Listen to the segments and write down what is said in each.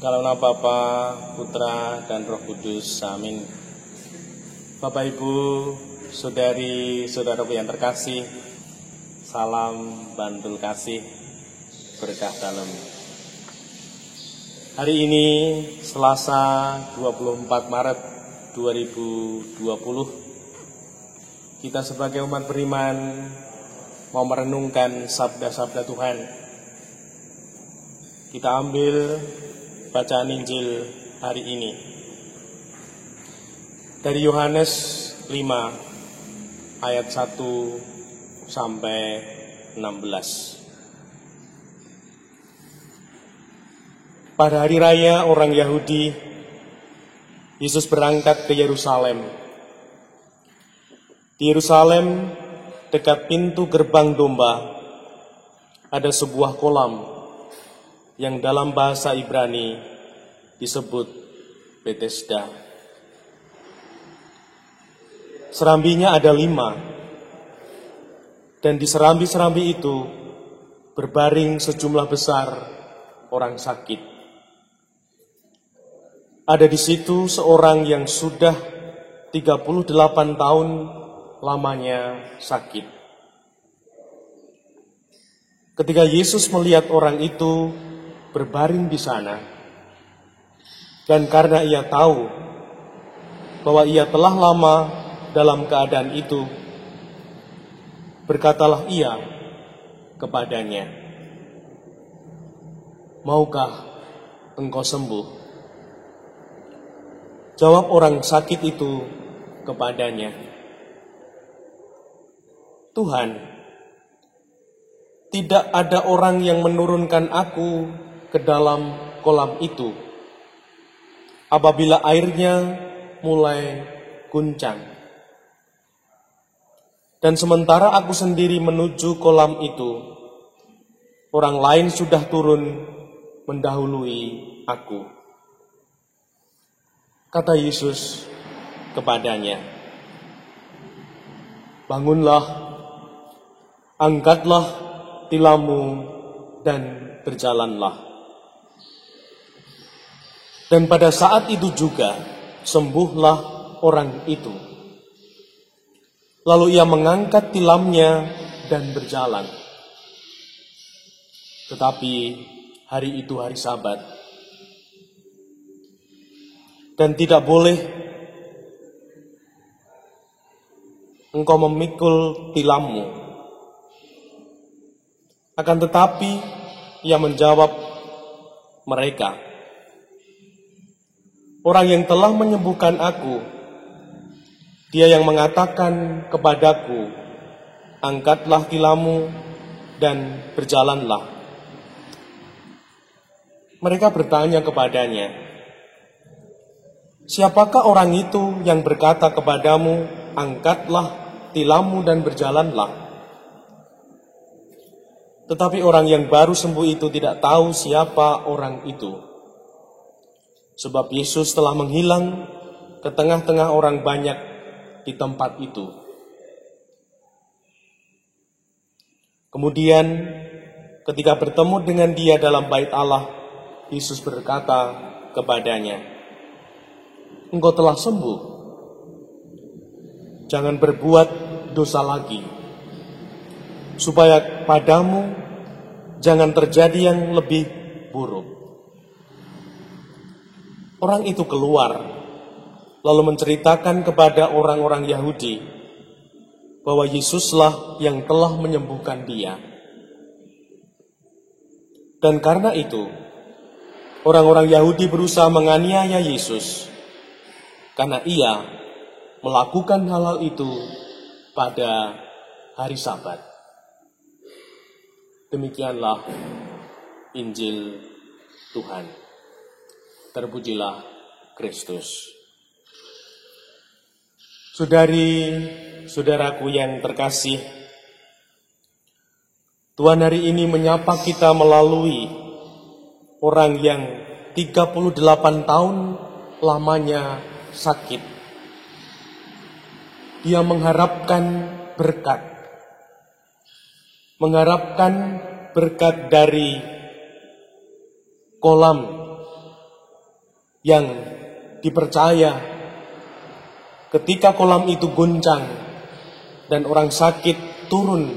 Dalam nama Bapa, Putra, dan Roh Kudus. Amin. Bapak, Ibu, saudari-saudaraku yang terkasih, salam bantul kasih, berkah dalam. Hari ini Selasa 24 Maret 2020, kita sebagai umat beriman mau merenungkan sabda-sabda Tuhan. Kita ambil bacaan Injil hari ini dari Yohanes 5 ayat 1 sampai 16. Pada hari raya orang Yahudi, Yesus berangkat ke Yerusalem. Di Yerusalem, dekat pintu gerbang domba, ada sebuah kolam yang dalam bahasa Ibrani disebut Betesda. Serambinya ada 5, dan di serambi-serambi itu berbaring sejumlah besar orang sakit. Ada di situ seorang yang sudah 38 tahun lamanya sakit. Ketika Yesus melihat orang itu berbaring di sana, dan karena ia tahu bahwa ia telah lama dalam keadaan itu, berkatalah ia kepadanya, "Maukah engkau sembuh?" Jawab orang sakit itu kepadanya, "Tuhan, tidak ada orang yang menurunkan aku ke dalam kolam itu apabila airnya mulai guncang. Dan sementara aku sendiri menuju kolam itu, orang lain sudah turun mendahului aku." Kata Yesus kepadanya, "Bangunlah, angkatlah tilammu dan berjalanlah." Dan pada saat itu juga sembuhlah orang itu. Lalu ia mengangkat tilamnya dan berjalan. Tetapi hari itu hari Sabat, dan tidak boleh engkau memikul tilammu. Akan tetapi ia menjawab mereka, "Orang yang telah menyembuhkan aku, dia yang mengatakan kepadaku, angkatlah tilammu dan berjalanlah." Mereka bertanya kepadanya, "Siapakah orang itu yang berkata kepadamu, angkatlah tilammu dan berjalanlah?" Tetapi orang yang baru sembuh itu tidak tahu siapa orang itu, sebab Yesus telah menghilang ke tengah-tengah orang banyak di tempat itu. Kemudian ketika bertemu dengan dia dalam bait Allah, Yesus berkata kepadanya, "Engkau telah sembuh. Jangan berbuat dosa lagi, supaya padamu jangan terjadi yang lebih buruk." Orang itu keluar, lalu menceritakan kepada orang-orang Yahudi bahwa Yesuslah yang telah menyembuhkan dia. Dan karena itu, orang-orang Yahudi berusaha menganiaya Yesus, karena ia melakukan hal-hal itu pada hari Sabat. Demikianlah Injil Tuhan. Terpujilah Kristus. Saudari-saudaraku yang terkasih, Tuhan hari ini menyapa kita melalui orang yang 38 tahun lamanya sakit. Dia mengharapkan berkat dari kolam yang dipercaya ketika kolam itu goncang dan orang sakit turun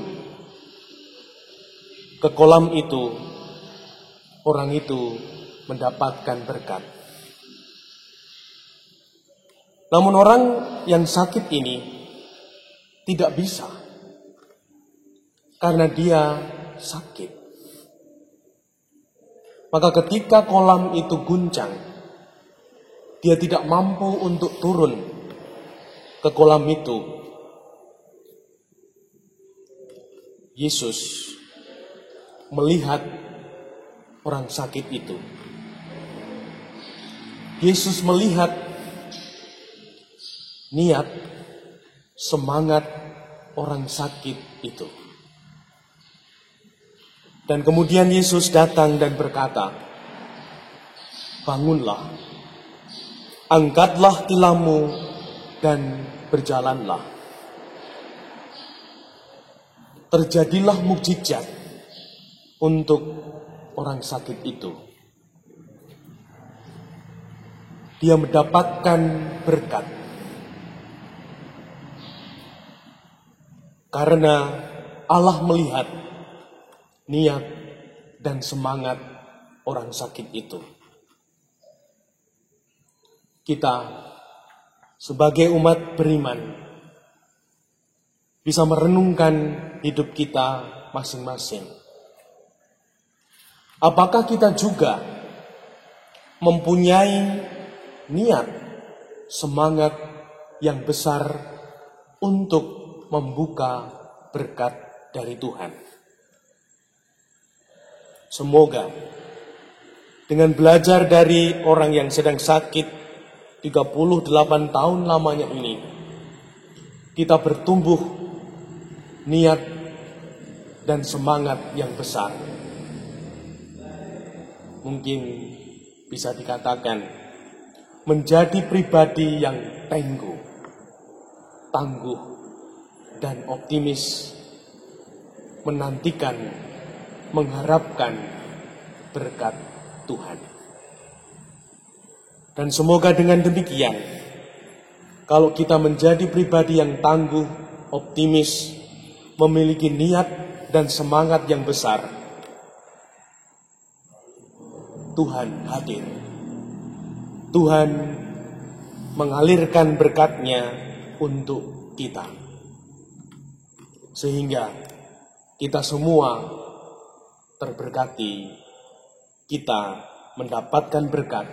ke kolam itu, orang itu mendapatkan berkat. Namun orang yang sakit ini tidak bisa, karena dia sakit. Maka ketika kolam itu guncang, dia tidak mampu untuk turun ke kolam itu. Yesus melihat orang sakit itu. Yesus melihat niat, semangat orang sakit itu. Dan kemudian Yesus datang dan berkata, "Bangunlah, angkatlah tilammu dan berjalanlah." Terjadilah mukjizat untuk orang sakit itu. Dia mendapatkan berkat karena Allah melihat niat dan semangat orang sakit itu. Kita sebagai umat beriman bisa merenungkan hidup kita masing-masing. Apakah kita juga mempunyai niat, semangat yang besar untuk membuka berkat dari Tuhan? Semoga dengan belajar dari orang yang sedang sakit 38 tahun lamanya ini, kita bertumbuh niat dan semangat yang besar. Mungkin bisa dikatakan menjadi pribadi yang tangguh, dan optimis, menantikan, mengharapkan berkat Tuhan. Dan semoga dengan demikian, kalau kita menjadi pribadi yang tangguh, optimis, memiliki niat dan semangat yang besar, Tuhan hadir. Tuhan mengalirkan berkat-Nya untuk kita. Sehingga kita semua terberkati, kita mendapatkan berkat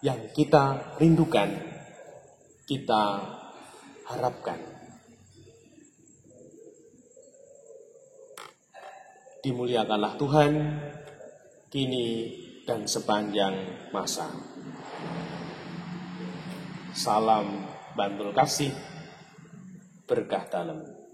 yang kita rindukan, kita harapkan. Dimuliakanlah Tuhan, kini dan sepanjang masa. Salam Bantul Kasih, berkah dalam.